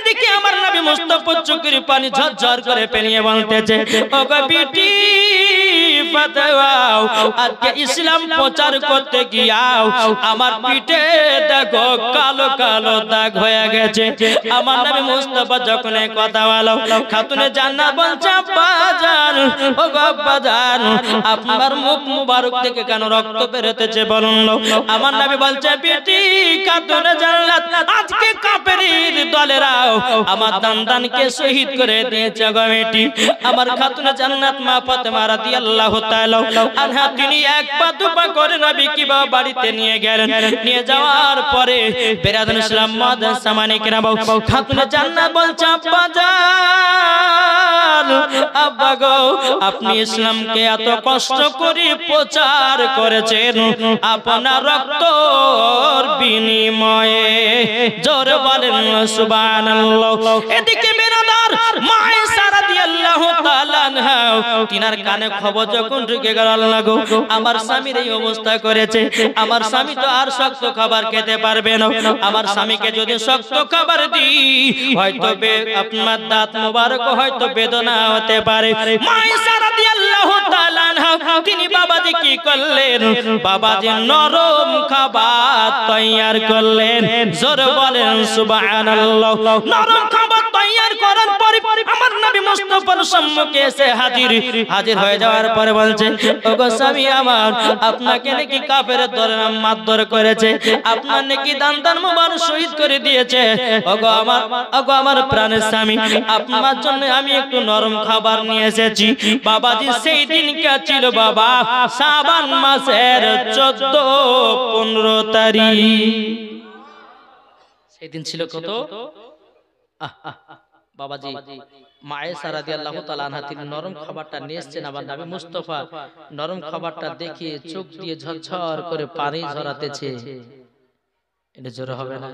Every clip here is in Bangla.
এদিকে আমার নবী মুস্তাফা চোখের পানি ঝরঝর করে পেনিয়ে বলতেছে, ও গো বিটি ফাতেমাও, আজকে ইসলাম প্রচার করতে গিয়াও আমার পিঠে দেখো কালো কালো দাগ হয়ে গেছে। আমার নবী মুস্তাফা যখন এই কথা বলো, খাতুনে জান্নাত বলছে, আব্বাজান, ও গো আব্বাজান, আপনার মুখ মুবারক থেকে কেন রক্ত বেরোতেছে বলুন। আমার নবী বলছে, বিটি খাতুনে জান্নাত, আজকে কাফেরের দলেরাও আমার দানদানকে শহীদ করে দিয়েছে গো বেটি। আমার খাতুনে জান্নাত মা ফাতেমা রাদিয়াল্লাহু তাআলা আনহা তিনি এক পা দুপা করে নবী কি বাড়িতে নিয়ে গেলেন। নিয়ে যাওয়ার পরে বেরাদান ইসলাম মাদান সামানে কেরাম খাতুনে জান্নাত বলছে, আব্বাজান, আব্বা গো, আপনি ইসলামকে এত কষ্ট করে প্রচার করেছেন আপনার রক্তর বিনিময়ে, জোরে বলেন সুবহানাল্লাহ। এদিকে বেরাদার মায়েশা রাদিয়াল্লাহু তাআলা আনহা তিনার কানে খবর যখন ঢুকে গেল, আল্লাহ গো, আমার স্বামীর এই অবস্থা করেছে, আমার স্বামী তো আর শক্ত খাবার খেতে পারবে না, আমার স্বামীকে যদি শক্ত খাবার দিই হয়তো আপনার দাঁত মোবারক হয়তো বেদনা হতে পারে। মায়েশা রাদিয়াল্লাহু তাআলা আনহা তিনি বাবাজি কি করলেন, বাবাজি নরম খাবার তৈয়ার করলেন, জোরে বলেন সুবহানাল্লাহ। নরম খাবার তৈয়ার করার পরে আমার নবী মুস্তাফার সম্মুখে এসে হাজির হয়ে যাওয়ার পরে বলছে, ওগো স্বামী আমার, আপনাকে নাকি কাফের দলে মারধর করেছে, আপনার নাকি দান মুবারক শহীদ করে দিয়েছে। ওগো আমার প্রাণের স্বামী, আপনার জন্য আমি একটু নরম খাবার নিয়ে এসেছি। বাবাজি সেই দিন কে ছিল বাবা শাবান মাসের 14-15 তারিখ। সেই দিন ছিল কত? বাবাজি মায়েশা রাদিয়াল্লাহু তাআলা আনহা তিনি নরম খাবারটা নিয়ে এসেছেন। আবার নবী মুস্তাফা নরম খাবারটা দেখে চোখ দিয়ে ঝরঝর করে পানি ঝরাতেছে। এটা জোরে হবে না?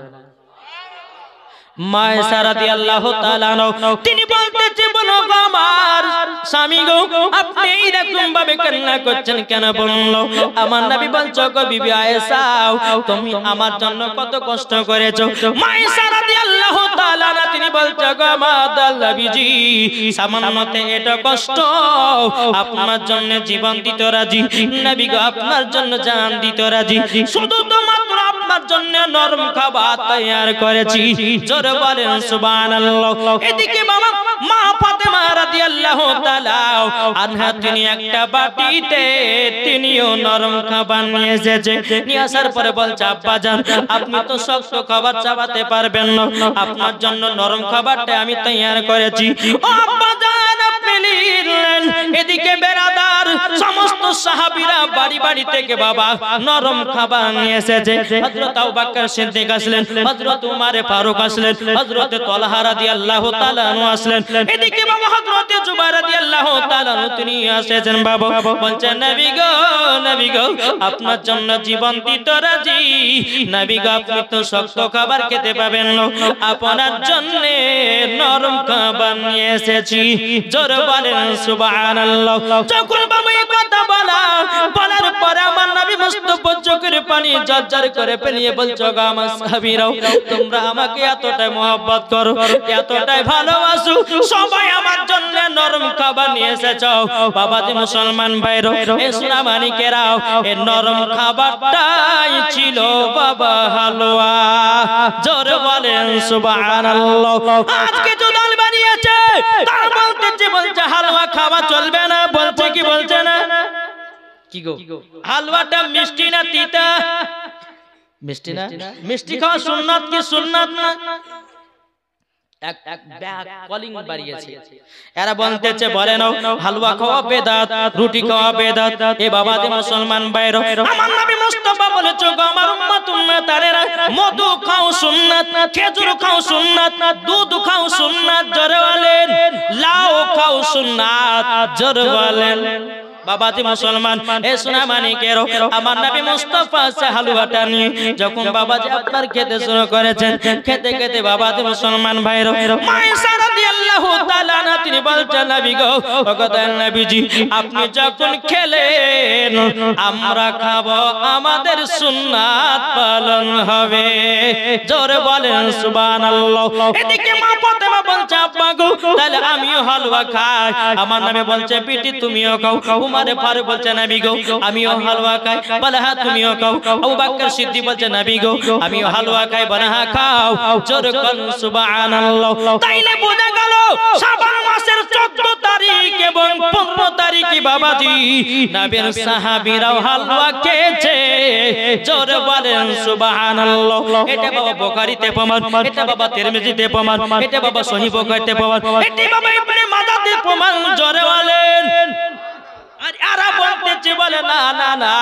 মায়েশা রাদিয়াল্লাহু তাআলা আনহা তিনি বলতেছে, বলো আমার স্বামী গো, আপনি এরকম ভাবে কান্না করছেন কেন বললো? আমার নবী বলছো, গো বিবি আয়েশা, তুমি আমার জন্য কত কষ্ট করেছো। মায়েশা রাদিয়াল্লাহু তাআলা আনহা তিনি বলছো, গো আমার নবীজি, সামান্যতে এটা কষ্ট, আপনার জন্য জীবন দিতে রাজি, নবী গো আপনার জন্য জান দিতে রাজি, শুধু মাত্র আপনার জন্য নরম খাবার তৈয়ার করেছি, জোরে বলেন সুবহানাল্লাহ। এদিকে বাবা মা ফাতেমা রাদিয়াল্লাহু তাআলা আনহা তিনি একটা বাটিতে তিনিও নরম খাবার নিয়ে এসেছে। নিয়ে আসার পরে বলছে, আব্বাজান, আপনি তো শক্ত খাবার চাবাতে পারবেন না, আপনার জন্য নরম খাবারটা আমি তৈয়ার করেছি। ও আব্বাজান, আপনি নিলেন। এদিকে বেরাদার সমস্ত সাহাবীরা বাড়ি বাড়ি থেকে বাবা নরম খাবার নিয়ে এসেছে। হযরত আবু বকর সিদ্দিক আসলেন, হযরত উমর ফারুক আসলেন, হযরত তালহা রাদিয়াল্লাহু তাআলা আনহু আসলেন। এদিকে বাবা হযরত জুবাইর রাদিয়াল্লাহু তাআলা আনহু তিনি এসেছেন। বাবা বলছেন, নবী গো, আপনার জন্য জীবন দিতে রাজি, নবী গো আপনি তো শক্ত খাবার খেতে পাবেন না, আপনার জন্য নরম খাবার নিয়ে এসেছি, জোরে বলেন সুবহানাল্লাহ। যখন বাবা এই কথা বলার পরে আমার নবী মুস্তাফা চোখের পানি ঝরঝর করে পেনিয়ে বলছো, গো আমার সাহাবীরাও, তোমরা আমাকে এতটাই মহব্বত করো, এতটাই ভালোবাসো, সবাই আমার জন্য নরম খাবার নিয়ে এসেছো। বাবাজি মুসলমান ভাইরা, ইসলামানিকেরাও, এই নরম খাবারটাই ছিল বাবা হালুয়া, জোরে বলেন সুবহানাল্লাহ। আজকে জুদাল বানিয়েছে, তার বলছে হালুয়া খাওয়া চলবে না, বলছে কি বলছে না? কি গো, হালুয়াটা মিষ্টি না তিতা? মিষ্টি না? মিষ্টি খাওয়া সুন্নাত কি সুন্নাত না? এক ব্যাগ কলিং বাড়িয়েছে। এরা বলতেছে, বলে নাও হালুয়া খাওয়া বেদাত, রুটি খাওয়া বেদাত। এ বাবাজি মুসলমান ভাইরা, আমার নবী মুস্তাফা বলেছে, গো আমার উম্মত উম্মতারেরা, মধু খাও সুন্নাত, খেজুর খাও সুন্নাত, দুধ খাও সুন্নাত, জোরে বলেন, লাউ খাও সুন্নাত, জোরে বলেন। বাবাজি মুসলমান এ সোনা মানিকের আমার নবী মুস্তাফা সে হালুয়াটা নিয়ে যখন বাবাজি আপনার খেতে শুরু করেছেন, খেতে খেতে বাবাজি মুসলমান ভাইরা মায়েশা রাদিয়াল্লাহু তাআলা না তিনি বলছেন নবী গো ওগো নবীজি আপনি যখন খেলেন আমরা খাবো, আমাদের সুন্নাত পালন হবে। জোরে বলেন সুবহানাল্লাহ। এদিকে মা ফাতেমা বলছে আব্বা গো তাহলে আমিও হালুয়া খাই। আমার নবী বলছে বিটি তুমিও খাও। উমর ফারুক বলছে নবী গো আমিও হালুয়া খাই। বলে হ্যাঁ তুমিও খাও। আবু বকর সিদ্দিক বলছে নবী গো আমিও হালুয়া খাই। বলে হ্যাঁ খাও। জোরে বলেন সুবহানাল্লাহ। তাইলে বোঝা গেল শাবান মাসের 14 তারিখ এবং 15 তারিখে বাবাজি নবীর সাহাবীরাও হালুয়া খেয়েছে। জোরে বলেন সুবহানাল্লাহ। এটা বাবা বুখারীতে প্রমাণ, এটা বাবা তিরমিজিতে প্রমাণ, এটা বাবা সহিহ বুখারীতে প্রমাণ, এটা বাবা ইবনে মাজাহতে প্রমাণ। জোরে বলেন। আর এরা বলতেছে বলে না না না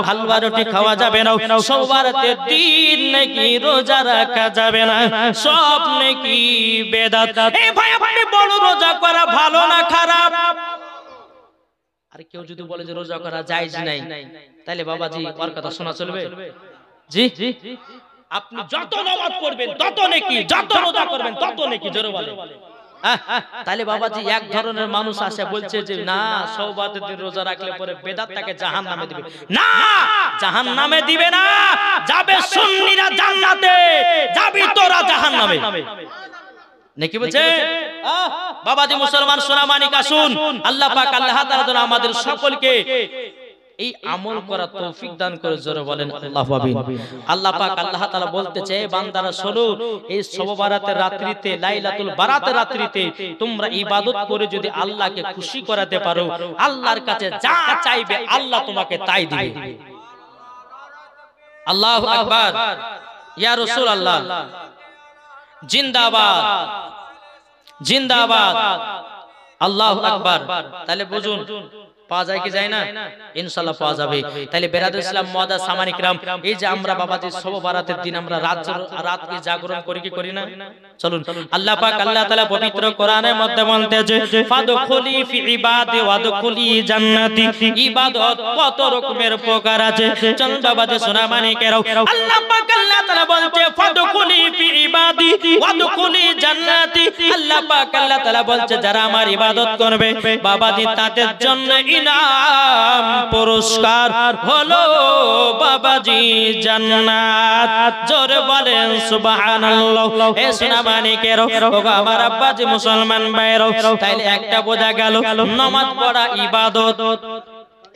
হালুয়া রুটি খাওয়া যাবে না, সোমবারের দিন নাকি রোজা রাখা যাবে না, সব নাকি বেদাত। এই ভাই আপনি বলো রোজা করা ভালো না খারাপ? আর কেউ যদি বলে যে রোজা করা জায়েজ নাই তাহলে বাবাজি ওর কথা শোনা চলবে? জি আপনি যত নামাজ পড়বেন তত নেকি, যত রোজা করবেন তত নেকি। জোরে বলেন। তাহলে বাবাজি এক ধরনের মানুষ আসে বলছে যে না সওবাতের দিন রোজা রাখলে পরে বেদাত তাকে জাহান্নামে দিবে। না জাহান্নামে দিবে না, যাবে সুন্নিরা জান্নাতে, যাবি তোরা জাহান্নামে। নাকি বলছে বাবাজি মুসলমান সোনা মানিক আসুন আল্লাহ পাক আল্লাহ তাআলা যেন আমাদের সকলকে এই আমল করার তৌফিক দান করে। জোরে বলেন আল্লাহু আমিন। আল্লাহ পাক আল্লাহ তাআলা বলতেছে বান্দারা শোনো এই শবে বারাতের রাত্রিতে লাইলাতুল বারাতের রাত্রিতে তোমরা ইবাদত করে যদি আল্লাহকে খুশি করাতে পারো আল্লাহর কাছে যা চাইবে আল্লাহ তোমাকে তাই দিবে। আল্লাহু আকবার। ইয়া রাসূলুল্লাহ জিন্দাবাদ জিন্দাবাদ আল্লাহু আকবার। তাহলে বুঝুন পাওয়া যায় কি যায় না? ইনশাআল্লাহ পাওয়া যাবে। তাহলে বেরাদুল ইসলাম মুআদ্দাস সামানি কিরাম এই যে আমরা বাবাজি শবে বারাতের দিন আমরা রাতকে জাগরণ করি কি করি না? চলুন আল্লাহ পাক আল্লাহ তাআলা পবিত্র কোরআনের মধ্যে বলতেছে ফাদখুলি ফি ইবাদি ওয়াদখুলি জান্নাতি। ইবাদত কত রকমের প্রকার আছে। চলুন বাবাজি সোনা মানিকেরাও আল্লাহ পাক আল্লাহ তাআলা বলছে ফাদখুলি ফি ইবাদি ওয়াদখুলি জান্নাতি। আল্লাহ পাক আল্লাহ তাআলা বলছে যারা আমার ইবাদত করবে বাবাজি তাদের জন্য ইনাম পুরস্কার হলো বাবাজি জান্নাত। জোরে বলেন সুবহানাল্লাহ। এ সোনা মানিকের ওগো আমার আব্বাজি মুসলমান ভাইরা তাইলে একটা বোঝা গেল নামাজ পড়া ইবাদত।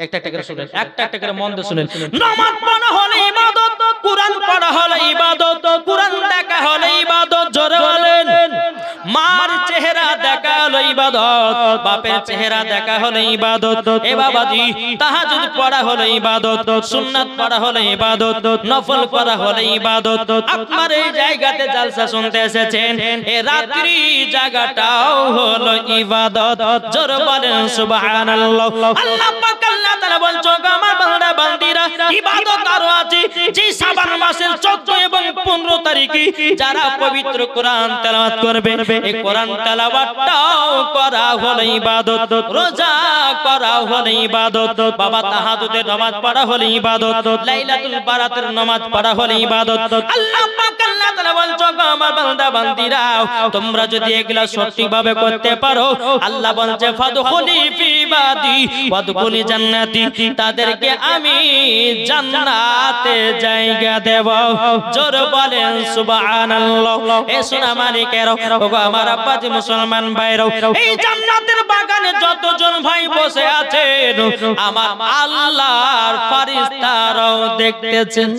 একটা একটা করে শুনেন, একটা একটা করে মন দিয়ে শুনেন। নামাজ পড়া হলো ইবাদত, কুরআন পড়া হলো ইবাদত, কুরআন দেখা হলো ইবাদত। জোরে বলেন। মার চেহারা দেখা হলো ইবাদত, বাপের চেহারা দেখা হলো ইবাদত। এ বাবাজি তাহাজ্জুদ পড়া হলো ইবাদত, সুন্নাত পড়া হলো ইবাদত, নফল পড়া হলো ইবাদত। আপনার এই জায়গাতে জালসা শুনতে এসেছেন, এই রাত্রি জায়গাটাও হলো ইবাদত। জোরে বলেন সুবহানাল্লাহ। আল্লাহ পাক আল্লাহ তাআলা বলছো আমার বান্দা বান্দিরা ইবাদত আরো আছে যে শাবান মাসের 14 এবং 15 তারিখে যারা পবিত্র কোরআন তেলাওয়াত করবে এই কোরআন তেলাওয়াতটাও করা হলো ইবাদত, রোজা করা হলো ইবাদত, বাবা তাহাজ্জুদের নামাজ পড়া হলো ইবাদত, লাইলাতুল বারাতের নামাজ পড়া হলো ইবাদত। আল্লাহ পাক আল্লাহ তাআলা বলছো আমার বান্দা বান্দিরা তোমরা যদি এগুলা সঠিকভাবে করতে পারো আল্লাহ বলছে ফাদখুলি ফি ইবাদি ওয়াদখুলি জান্নাতি, তাদেরকে আমি জান্নাতে জায়গা দেব। জোরে বলেন সুবহানাল্লাহ। এ সোনা মানিকের ওগো আমার আব্বাজি মুসলমান ভাইরা এই জান্নাতের বাগানে যতজন ভাই বসে আছেন আমার আল্লাহর ফেরেশতারাও দেখতেছেন।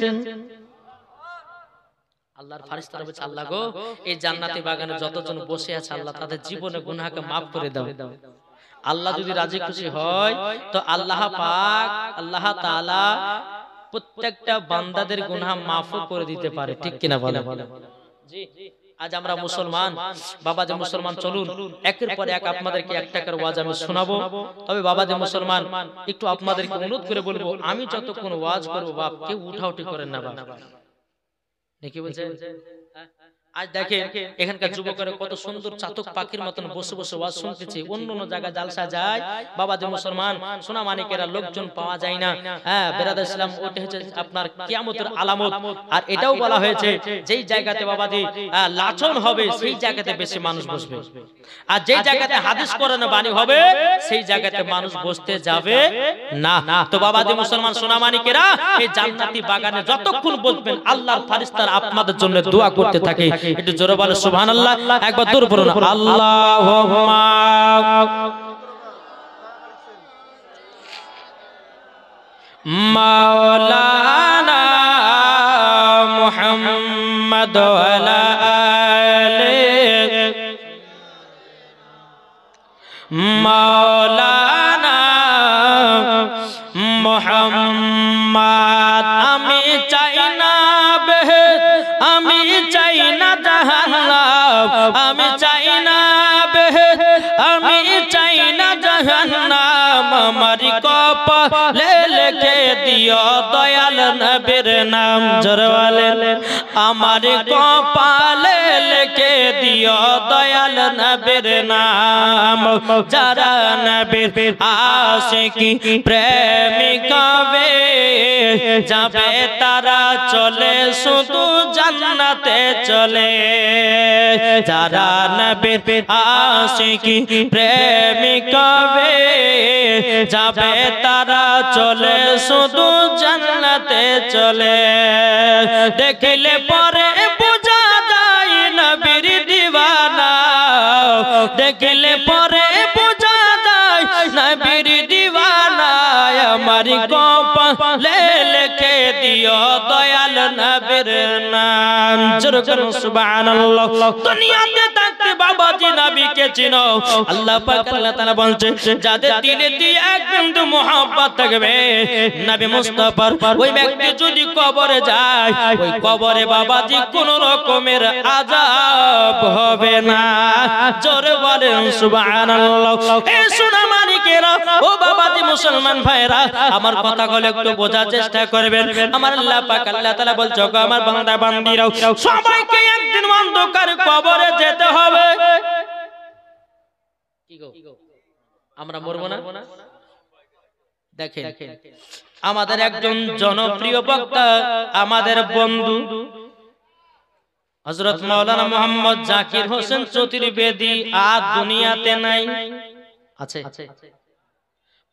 আল্লাহর ফেরেশতারা বলছে আল্লাহ গো এই জান্নাতি বাগানে যতজন বসে আছে আল্লাহ তাদের জীবনে গুনাহকে maaf করে দাও। আল্লাহ যদি রাজি খুশি হয় তো আল্লাহ পাক আল্লাহ তাআলা প্রত্যেকটা বান্দাদের গুনাহ maaf করে দিতে পারে। ঠিক কিনা বলেন? জি আজ আমরা মুসলমান বাবাজি মুসলমান চলুন একের পর এক আপনাদেরকে একটা করে ওয়াজ আমি শোনাবো। তবে বাবাজি মুসলমান একটু আপনাদেরকে অনুরোধ করে বলবো আমি যতক্ষণ ওয়াজ করব বাপ কেউ উঠাউঠি করেন না বাপ। নাকি বলছেন? আজ দেখেন এখানকার যুবকেরা কত সুন্দর চাতক পাখির মতন বসে বসে ওয়াজ শুনতেছে। অন্য অন্য জায়গায় জালসা যায় বাবাজি মুসলমান সোনা মানিকেরা লোকজন পাওয়া যায় না। হ্যাঁ বেরাদার ইসলাম ওটা হচ্ছে আপনার কিয়ামতের আলামত। আর এটাও বলা হয়েছে যেই জায়গাতে বাবাজি লাচন হবে সেই জায়গাতে বেশি মানুষ বসবে, আর যেই জায়গাতে হাদিস কোরআন বাণী হবে সেই জায়গাতে মানুষ বসতে যাবে না। তো বাবাজি মুসলমান সোনা মানিকেরা এই জান্নাতি বাগানে যতক্ষণ বসবেন আল্লাহর ফেরেশতারা আপনাদের জন্য দোয়া করতে থাকে। একটু জোরে বলো সুবহানাল্লাহ, একবার দূর পড়ুন আল্লাহুম্মা মাওলানা মুহাম্মদ ওয়ালা আলিহি মাওলানা মুহাম্মদ। আমি চাই না বেহেশত, আমি চাই না জাহান্নাম, আমি চাই না বেহেশত, আমি চাই না জাহান্নাম। আমার কপালে লিখে দিও দয়াল নবীর নাম। জোরে বলেন আমার কপালে লিখে দিও দয়াল নবীর নাম। যারা নবীর আশিকি প্রেমিক হবে যাবে তারা চলে শুধু জান্নাতে চলে। যারা নবীর আশিকি প্রেমিক হবে যাবে তারা চলে শুধু জান্নাতে চলে। দেখলে পরে বোঝা যায় নবীর দিওয়ানা, দেখলে পরে বোঝা যায় নবীর দিওয়ানা। আমার কপালে লিখে দিও দয়াল নবীর নাম। জোরে বলুন সুবহানাল্লাহ। দুনিয়াতে থাকতে বাবাজি নবীকে চিনো। আল্লাহ পাক আল্লাহ তাআলা বলছে যাদের দিলে দিয়ে একদম মোহাব্বত থাকবে নবী মুস্তাফার, ওই ব্যক্তি যদি কবরে যায় ওই কবরে বাবাজি কোন রকমের আযাব হবে না। জোরে বলেন সুবহানাল্লাহ। এই সোনা মানিকেরা ও বাবাজি মুসলমান ভাইরা আমার কথাগুলো একটু বোঝার চেষ্টা করবেন। আমার আল্লাহ পাক আল্লাহ তাআলা বলছে গো আমার বান্দা বান্দীরা সবাইকে একদিন অন্ধকার কবরে যেতে হবে। কি গো আমরা মরবো না? দেখেন আমাদের একজন জনপ্রিয় বক্তা আমাদের বন্ধু হযরত মাওলানা মুহাম্মদ জাকির হোসেন চতুর্বেদী আর দুনিয়াতে নাই, আছে?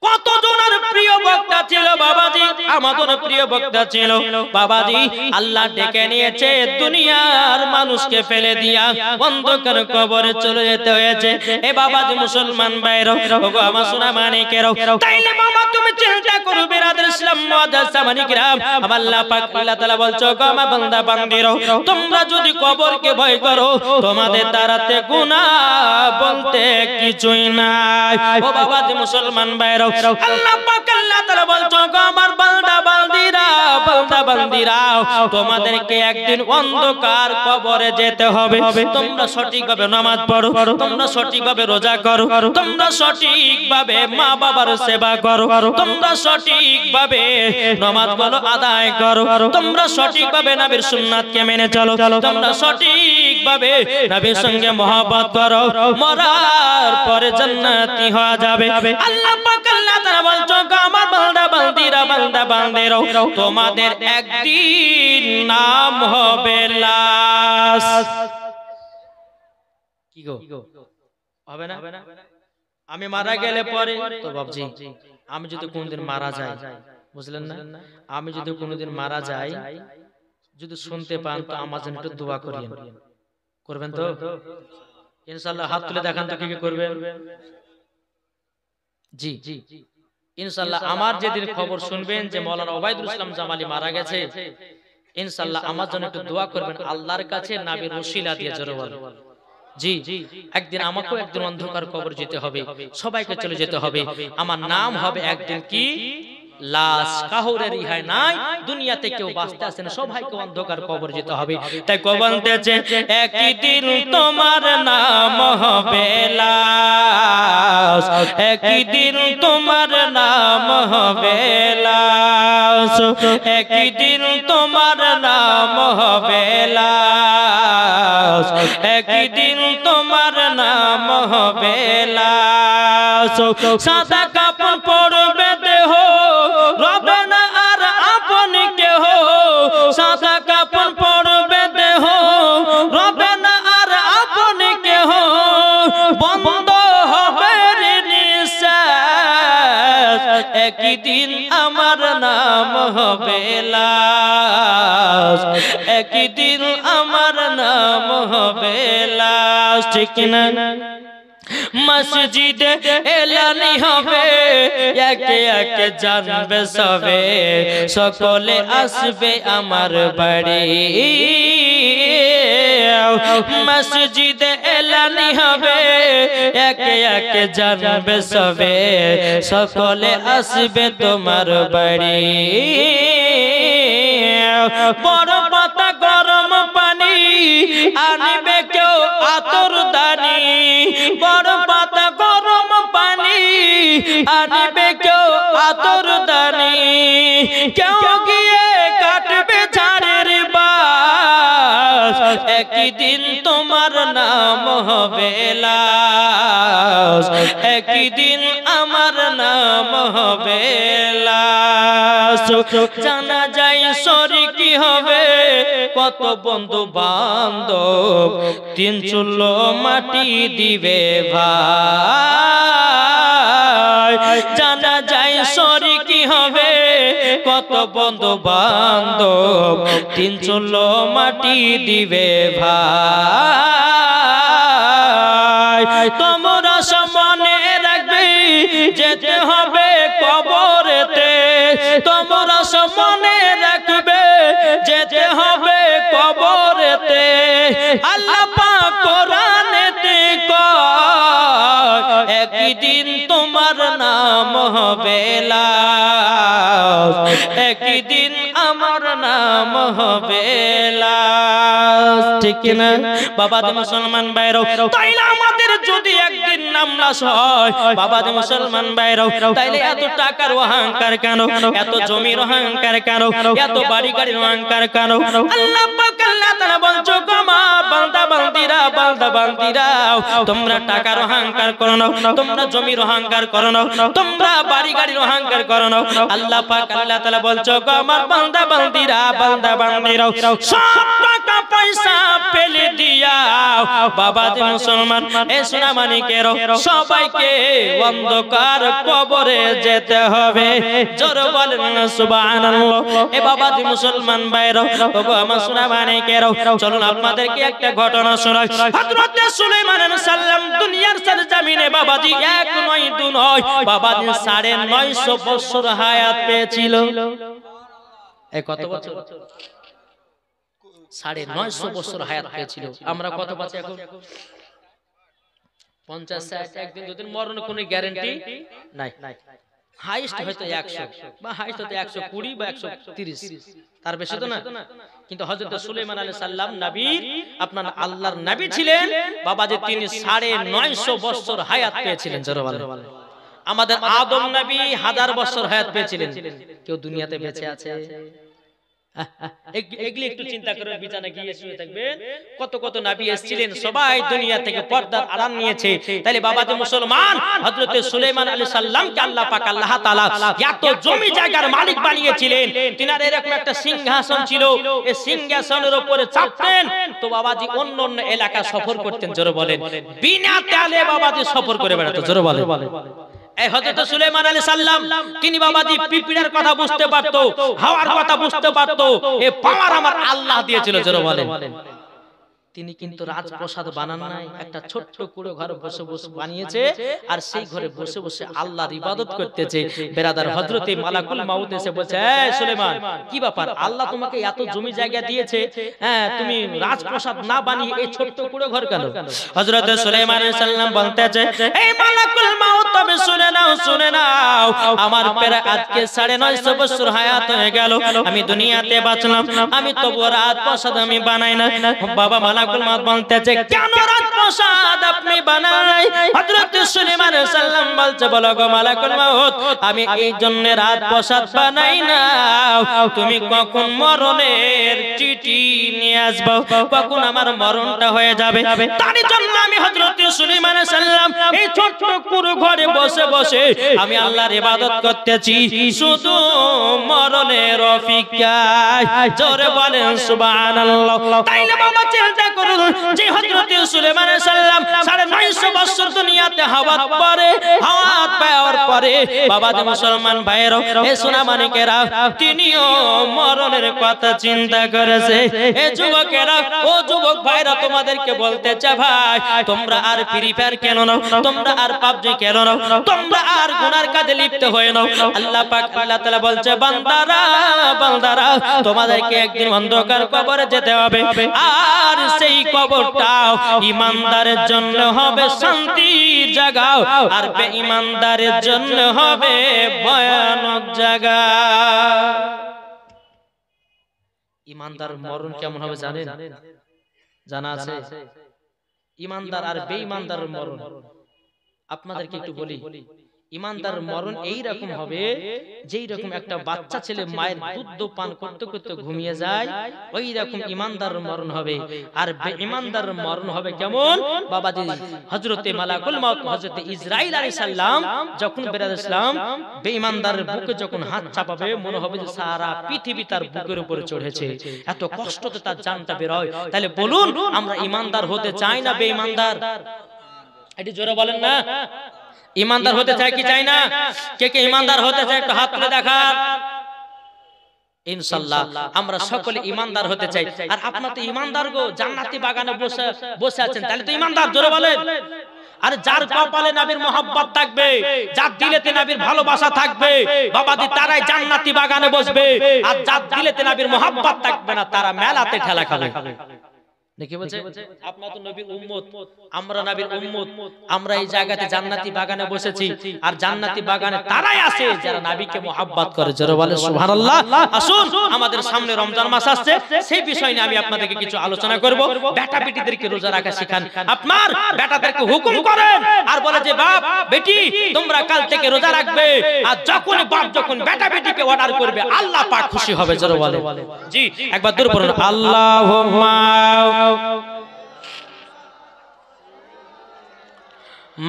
কত জনের প্রিয় বক্তা ছিল বাবাজি, আমাদের প্রিয় বক্তা ছিল বাবাজি। আল্লাহ ডেকে নিয়েছে দুনিয়ার মানুষকে ফেলে দিয়া অন্ধকার কবরে চলে যেতে হয়েছে। এ বাবাজি মুসলমান ভাইরা ওগো আমার সোনা মানিকেরা, তাইলে বাবা তুমি চিন্তা করো বিরাদর ইসলাম মুআজ্জাজ মানিকেরাম। আমার আল্লাহ পাক আল্লাহ তাআলা বলছো গো আমার বান্দা বান্দীরা তোমরা যদি কবরকে ভয় করো তোমাদের দ্বারাতে গুনাহ বলতে কিছুই নাই। ও বাবাজি মুসলমান ভাইরা আল্লাহ পাক আল্লাহ তাআলা বলছো গো আমার বান্দা বান্দীরা বান্দা বান্দীরা তোমাদেরকে একদিন অন্ধকার কবরে যেতে হবে। তোমরা সঠিকভাবে নামাজ পড়ো, তোমরা সঠিকভাবে রোজা করো, তোমরা সঠিকভাবে মা বাবার সেবা করো, তোমরা সঠিকভাবে নামাজগুলো আদায় করো, তোমরা সঠিকভাবে নবীর সুন্নাতকে মেনে চলো, তোমরা সঠিকভাবে নবীর সঙ্গে মহব্বত করো, মরার পরে জান্নাতি হওয়া যাবে। আল্লাহ পাক আল্লাহ তাআলা বলছো আমার বান্দা বান্দীরা বান্দা বান্দেরা তোমাদের একদিন নাম হবে লাশ। কি গো হবে না? আমি মারা গেলে পরে তো বাবজি আমি যদি কোনদিন মারা যাই, বুঝলেন না, আমি যদি কোনদিন মারা যাই যদি শুনতে পান তো আমার জন্য একটু দোয়া করিয়েন, করবেন তো ইনশাআল্লাহ? হাত তুলে দেখান তো কে কে করবেন। জি জি ইনশাআল্লাহ আমার যেদিন খবর শুনবেন যে মাওলানা ওবায়দুল ইসলাম জামালি মারা গেছে ইনশাআল্লাহ আমার জন্য একটু দোয়া করবেন আল্লাহর কাছে নবীর ওসিলা দিয়ে। জোরে বল জি। একদিন আমাকেও একদিন অন্ধকার কবর যেতে হবে, সবাইকে চলে যেতে হবে। আমার নাম হবে একদিন কি লাশ, কাউরে রিহাই নাই, দুনিয়াতে কেউ বাঁচতে আসে না, সবাইকে অন্ধকার কবর যেতে হবে। তাই বলতেছে একদিন তোমার নাম হবে লাশ, একদিন তোমার নাম হবে লাশ, একদিন তোমার নাম হবে লাশ, লাশ, একদিন তোমার নাম হবে লাশ। সাদা কাপড় পরবে দেহ, রবে না আর আপন কেহ। সাদা কাপড় পরবে দেহ, রবে না আর আপন কেহ। বন্ধ হবে নিঃশ্বাস, একদিন আমার নাম হবে লাশ, একদিন আমার নাম হবে লাশ। ঠিক না? মসজিদে এলানি হবে, একে একে জানবে সবে, সকলে আসবে আমার বাড়ি। মসজিদে এলানি হবে, একে একে জানবে সবে, সকলে আসবে তোমার বাড়ি। বড় পাতা গরম পানি আনিবে কেউ আতর দানি, বড় পাতা গরম পানি আনিবে কেউ আতর দানি। কেউ গিয়ে কাটবে ঝাড়ের বাস, একদিন তোমার নাম হবে লাশ, একদিন আমার নাম হবে লাশ। জানা যায় শরিকি হবে কত বন্ধু বান্ধব, তিন চুলো মাটি দিবে ভাই। জানা যায় শরিকি হবে কত বন্ধু বান্ধব, তিন চুলো মাটি দিবে ভাই। তোমরা মনে রাখবে যেতে হবে কবরেতে, তোমরা মনে রাখবে যেতে হবে কবরেতে। আল্লাহ পাক কোরআনেতে কয়, একদিন তোমার নাম হবে লাশ, একদিন আমার নাম হবে লাশ। ঠিক না বাবাজি মুসলমান ভাইরাও? তাইলে আমাদের যদি একদিন নাম লাশ হয় বাবাজি মুসলমান ভাইরাও, তাইলে এত টাকার অহংকার কেন, এত জমির অহংকার কেন, এত বাড়ি গাড়ির অহংকার কেন? আল্লাহ পাক আল্লাহ তাআলা বলছো, আমার বান্দা বান্দিরা, বান্দা বান্দিরা, তোমরা টাকার অহংকার করো না, তোমরা জমির অহংকার করো না, তোমরা বাড়ি গাড়ির অহংকার করো না। আল্লাহ পাক আল্লাহ তাআলা বলছো, আমার বান্দা বান্দিরা, বান্দা বান্দিরা, সব টাকা পয়সা ফেলে দিয়া বাবাজি মুসলমান এ সোনা মানিকেরও সবাইকে অন্ধকার কবরে যেতে হবে। জোর বলেন না সুবহানাল্লাহ। এ বাবাজি মুসলমান ভাইরা, ওগো আমার সোনা মানিকেরও, চলুন আপনাদেরকে একটা ঘটনা শোনাই। হযরত সুলাইমান আলাইহিস সালাম দুনিয়ার সরজমিনে বাবাজি এক নয় দুই নয় বাবাজি 950 বছর হায়াত পেয়েছিল। এই কত বছর? 950 বছর হায়াত পেয়েছিল। আমরা কত পাচ্ছি এখন? 50 60। একদিন দুদিন মরণের কোনো গ্যারান্টি নাই। হাইস্ট হয়তো 100 বা হাইস্ট হয়তো 120 বা 130, তার বেশি তো না। কিন্তু হযরত সুলাইমান আলাইহিস সালাম নবী, আপনার আল্লাহর নবী ছিলেন বাবাজি, তিনি 950 বছর হায়াত পেয়েছিলেন। জোরে বলেন। আমাদের আদম নবী 1000 বছর হায়াত পেয়েছিলেন। কেউ দুনিয়াতে বেঁচে আছে? এগুলি একটু চিন্তা করে বিছানা গিয়ে শুয়ে থাকবেন। কত কত নবী এসেছিলেন, সবাই দুনিয়া থেকে পর্দার আড়াল নিয়েছে। তাইলে বাবাজি মুসলমান, হযরত সুলাইমান আলাইহিস সালামকে আল্লাহ পাক আল্লাহ তাআলা এত জমি জায়গার মালিক বানিয়েছিলেন। তিনার এরকম একটা সিংহাসন ছিল, এই সিংহাসনের উপরে চাপতেন তো বাবাজি অন্য অন্য এলাকা সফর করতেন। জোরে বলেন। বিনা তেলে বাবাজি সফর করে বেড়াতো। জোরে বলেন। এই হযরত সুলাইমান আলাইহিস সালাম তিনি বাবাজি পিপিড়ার কথা বুঝতে পারতো, হাওয়ার কথা বুঝতে পারতো। এই পাওয়ার আমার আল্লাহ দিয়েছিল। জোরে বলেন। তিনি কিন্তু রাজপ্রাসাদ বানান নাই, একটা ছোট্ট কুড়ো ঘর বসে বসে বানিয়েছে, আর সেই ঘরে বসে বসে আল্লাহর ইবাদত করতেছে। বেরাদার হযরতে মালাকুল মাউত এসে বলছে, এই সুলাইমান, কি ব্যাপার? আল্লাহ তোমাকে এত জমি জায়গা দিয়েছে, হ্যাঁ, তুমি রাজপ্রাসাদ না বানিয়ে এই ছোট্ট কুড়ো ঘর কেন? হযরত সুলাইমান আলাইহিস সালাম বলতেছে, এই মালাকুল মাউত তবে শুনে নাও আমার প্রায় আজকে 950 বছর হায়াত হয়ে গেল, আমি দুনিয়াতে বাঁচলাম, আমি তবু রাত প্রসাদ আমি বানাই না। বাবা মালাকুল মউত বলতেছে কেন রাত প্রসাদ আপনি বানাই? হযরত সুলাইমান আলাইহিস সালাম বলছে বলো গো মালাকুল মউত, আমি এই জন্য রাত প্রসাদ বানাই না, তুমি কখন মরণের চিঠি নিয়ে আসবে, কখন আমার মরণটা হয়ে যাবে, তার জন্য আমি হযরত সুলাইমান আলাইহিস সালাম এই ছোট্ট কুরু ঘরে বসে বসে আমি আল্লাহর ইবাদত করতেছি শুধু মরণের অপেক্ষায়। জোরে বলেন সুবহানাল্লাহ। তাইলে বাবা চিন্তা করুন যে হযরত সুলাইমান আলাইহিস সালাম 950 বছর দুনিয়াতে হাওয়াত পাওয়ার পরে বাবা যে মুসলমান ভাইরা এ সোনা মানিকেরা তিনিও মরণের কথা চিন্তা করেছে। এ যুবকেরা ও যুবক ভাইরা তোমাদেরকে বলতে চাই ভাই, তোমরা আর ফ্রি ফায়ার কেন নাও, তোমরা আর পাবজি কেন নাও, তোমরা আর গুনার কাজে লিপ্ত হয়ে নাও। আল্লাহ পাক আল্লাহ তাআলা বলছে বান্দারা তোমাদেরকে একদিন অন্ধকার কবরে যেতে হবে, আর সেই কবরটাও ঈমানদারের জন্য হবে শান্তির জায়গা, আর বেঈমানদারের জন্য হবে ভয়ানক জায়গা। ঈমানদার মরণ কেমন হবে জানেন? জানা আছে? ঈমানদার আর বেঈমানদারের মরণ আপনাদেরকে একটু বলি। ঈমানদার মরণ এই রকম হবে যেই রকম একটা বাচ্চা ছেলে মায়ের দুধ পান করতে করতে ঘুমিয়ে যায়, ওই রকম ঈমানদার মরণ হবে। আর বেঈমানদার মরণ হবে কেমন? বাবাজি হযরতে মালাকুল মউত হযরতে ইসরাইল আলাইহিস সালাম যখন বেরাদ ইসলাম বেঈমানদারের বুকে যখন হাত চাপাবে মনে হবে যে সারা পৃথিবী তার বুকের উপরে চড়েছে, এত কষ্টতে তার জানটা বের হয়। তাহলে বলুন আমরা ঈমানদার হতে চাই না বেঈমানদার? এটি জোরে বলেন না। ঈমানদার হতে চাই কি চাই না? কে কে ঈমানদার হতে চায় একটু হাত তুলে দেখান। ইনশাআল্লাহ আমরা সকলে ঈমানদার হতে চাই। আর আপনারা তো ঈমানদার গো, জান্নাতি বাগানে বসে আছেন, তাহলে তো ঈমানদার। জোরে বলেন। আর যার কপালে নবীর মহব্বত থাকবে, যার দিলেতে নবীর ভালোবাসা থাকবে বাবাজি তারাই জান্নাতি বাগানে বসবে, আর যার দিলেতে নবীর মহব্বত থাকবে না তারা মেলাতে ঠেলা খাবে। দেখি বলছে আপনারা তো নবীর উম্মত, আমরা নবীর উম্মত, আমরা এই জায়গাতে জান্নাতি বাগানে বসেছি, আর জান্নাতি বাগানে তারাই আছে যারা নবীকে মহব্বত করে। জোরে বলে সুবহানাল্লাহ। আসুন আমাদের সামনে রমজান মাস আসছে, সেই বিষয় নিয়ে আমি আপনাদেরকে কিছু আলোচনা করব। বেটা বেটিদেরকে রোজা রাখা শেখান, আপনার বেটাদেরকে হুকুম করেন আর বলে যে বাপ বেটি তোমরা কাল থেকে রোজা রাখবে, আর যখন বাপ যখন বেটা বেটিকে অর্ডার করবে আল্লাহ পাক খুশি হবে। জোরে বলে জি, একবার দূর পড়ুন আল্লাহুম্মা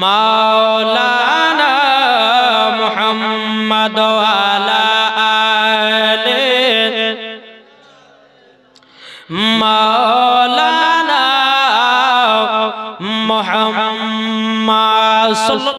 মাওলানা মুহাম্মদ ওয়ালা আলে মাওলানা মুহাম্মদ